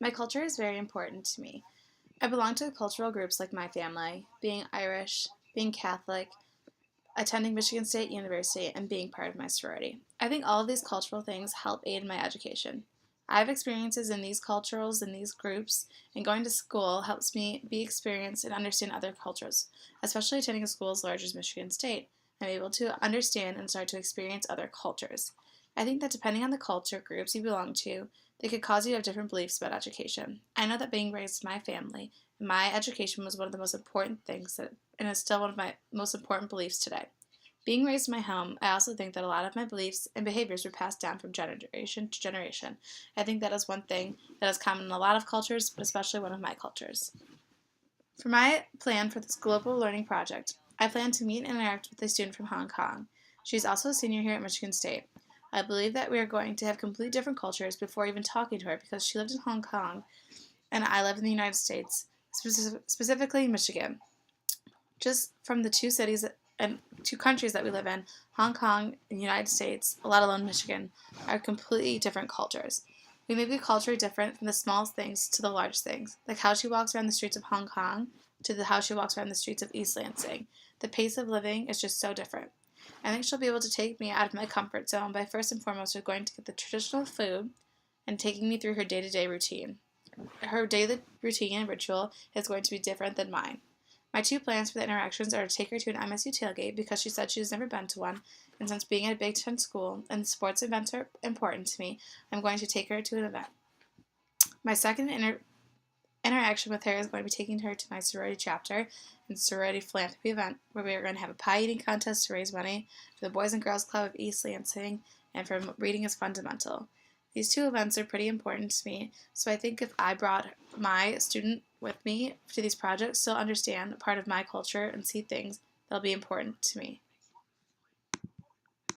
My culture is very important to me. I belong to cultural groups like my family, being Irish, being Catholic, attending Michigan State University, and being part of my sorority. I think all of these cultural things help aid my education. I have experiences in these cultures and these groups, and going to school helps me be experienced and understand other cultures, especially attending a school as large as Michigan State. I'm able to understand and start to experience other cultures. I think that depending on the culture groups you belong to, they could cause you to have different beliefs about education. I know that being raised in my family, my education was one of the most important things that, and is still one of my most important beliefs today. Being raised in my home, I also think that a lot of my beliefs and behaviors were passed down from generation to generation. I think that is one thing that is common in a lot of cultures, but especially one of my cultures. For my plan for this global learning project, I plan to meet and interact with a student from Hong Kong. She is also a senior here at Michigan State. I believe that we are going to have completely different cultures before even talking to her because she lived in Hong Kong and I live in the United States, specifically Michigan. Just from the two cities and two countries that we live in, Hong Kong and the United States, let alone Michigan, are completely different cultures. We may be culturally different from the smallest things to the largest things, like how she walks around the streets of Hong Kong to how she walks around the streets of East Lansing. The pace of living is just so different. I think she'll be able to take me out of my comfort zone by first and foremost going to get the traditional food and taking me through her day-to-day routine. Her daily routine and ritual is going to be different than mine. My two plans for the interactions are to take her to an MSU tailgate because she said she has never been to one, and since being at a Big Ten school and sports events are important to me, I'm going to take her to an event. My second interaction with her is going to be taking her to my sorority chapter and sorority philanthropy event, where we are going to have a pie eating contest to raise money for the Boys and Girls Club of East Lansing and for Reading is Fundamental. These two events are pretty important to me, so I think if I brought my student with me to these projects, she'll understand part of my culture and see things that'll be important to me.